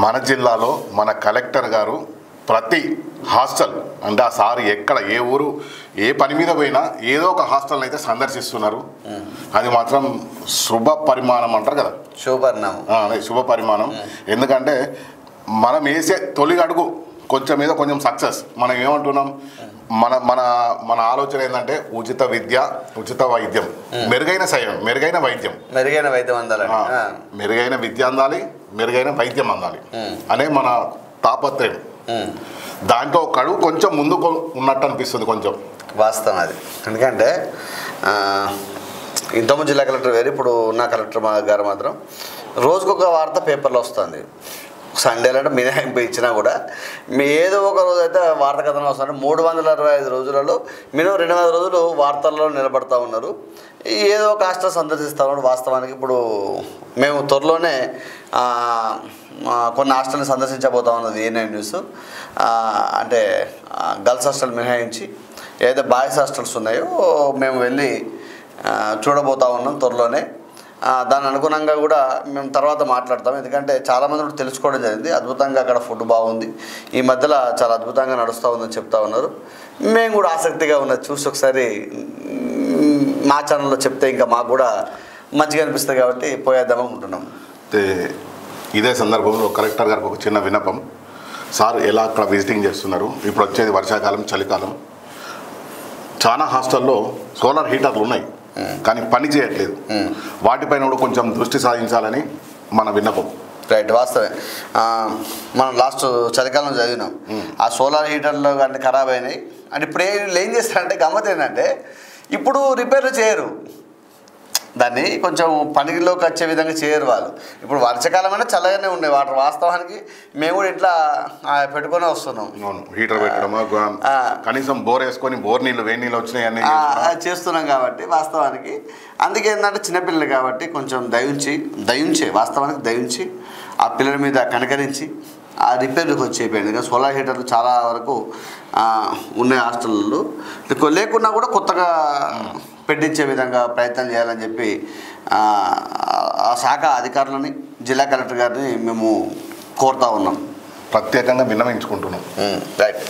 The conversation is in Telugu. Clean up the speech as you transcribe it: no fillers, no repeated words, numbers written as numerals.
మన జిల్లాలో మన కలెక్టర్ గారు ప్రతి హాస్టల్ అంటే ఆ సార్ ఎక్కడ ఏ ఊరు ఏ పని మీద పోయినా ఏదో ఒక హాస్టల్ అయితే సందర్శిస్తున్నారు. అది మాత్రం శుభ పరిమాణం అంటారు కదా, శుభ పరిమాణం. ఎందుకంటే మనం వేసే తొలి అడుగు కొంచెం మీద కొంచెం సక్సెస్. మనం ఏమంటున్నాం, మన మన మన ఆలోచన ఏంటంటే ఉచిత విద్య, ఉచిత వైద్యం, మెరుగైన వైద్యం అందాలి, మెరుగైన విద్య అందాలి, మెరుగైన వైద్యం అందాలి అనే మన తాపత్రయం. దాంట్లో ఒక అడుగు కొంచెం ముందుకు ఉన్నట్టు అనిపిస్తుంది కొంచెం. వాస్తవం అది. ఎందుకంటే ఇంతకుముందు జిల్లా కలెక్టర్ వేరు, ఇప్పుడు ఉన్న కలెక్టర్ గారు మాత్రం రోజుకొక వార్త పేపర్లో వస్తుంది. సండేలు అంటే మినహాయింపు ఇచ్చినా కూడా ఏదో ఒక రోజు అయితే వార్త కథనం వస్తుంది. 365 రోజులలో మినిమం 200 రోజులు వార్తల్లో నిలబడతా ఉన్నారు. ఏదో ఒక హాస్టల్ సందర్శిస్తూ ఉన్నారు. వాస్తవానికి ఇప్పుడు మేము త్వరలోనే కొన్ని హాస్టల్ని సందర్శించబోతా ఉన్నది A9 న్యూస్. అంటే గర్ల్స్ హాస్టల్ మినహాయించి ఏదైతే బాయ్స్ హాస్టల్స్ ఉన్నాయో మేము వెళ్ళి చూడబోతా ఉన్నాం త్వరలోనే. దాని అనుగుణంగా కూడా మేము తర్వాత మాట్లాడతాం. ఎందుకంటే చాలామంది కూడా తెలుసుకోవడం జరిగింది. అద్భుతంగా అక్కడ ఫుడ్ బాగుంది, ఈ మధ్యలో చాలా అద్భుతంగా నడుస్తూ ఉందని చెప్తా ఉన్నారు. మేము కూడా ఆసక్తిగా ఉన్నది చూసి ఒకసారి మా ఛానల్లో చెప్తే ఇంకా మాకు కూడా మంచిగా అనిపిస్తుంది కాబట్టి పోయేద్దాం అనుకుంటున్నాం. ఇదే సందర్భంలో కలెక్టర్ గారికి ఒక చిన్న విన్నపం. సార్ ఎలా అక్కడ విజిటింగ్ చేస్తున్నారు, ఇప్పుడు వచ్చేది వర్షాకాలం, చలికాలం, చాలా హాస్టల్లో సోలార్ హీటర్లు ఉన్నాయి కానీ పని చేయట్లేదు. వాటిపైన కూడా కొంచెం దృష్టి సాధించాలని మన విన్నపం. రైట్, వాస్తవే. మనం లాస్ట్ చలికాలం చదివినాం, ఆ సోలార్ హీటర్లు కానీ ఖరాబ్ అయినాయి. అంటే ఇప్పుడు ఏం చేస్తారంటే గమ్మత్ ఏంటంటే ఇప్పుడు రిపేర్లు చేయరు, దాన్ని కొంచెం పనిలోకి వచ్చే విధంగా చేయరు వాళ్ళు. ఇప్పుడు వర్షాకాలం అయినా చల్లగానే ఉన్నాయి వాటర్. వాస్తవానికి మేము కూడా ఇట్లా పెట్టుకొని వస్తున్నాం. హీటర్ పెట్టడం, కనీసం బోర్ వేసుకొని బోర్ నీళ్ళు వేడి నీళ్ళు వచ్చినాయని చేస్తున్నాం కాబట్టి వాస్తవానికి. అందుకే ఏంటంటే చిన్నపిల్లలు కాబట్టి కొంచెం దయించి వాస్తవానికి దయించి ఆ పిల్లల మీద కనకరించి ఆ రిపేర్లకు వచ్చేపోయింది. కానీ సోలార్ హీటర్లు చాలా వరకు ఉన్నాయి హాస్టల్లో. లేకున్నా కూడా కొత్తగా పెట్టించే విధంగా ప్రయత్నం చేయాలని చెప్పి ఆ శాఖ అధికారులని, జిల్లా కలెక్టర్ గారిని మేము కోరుతా ఉన్నాం, ప్రత్యేకంగా విన్నవించుకుంటున్నాం. రైట్.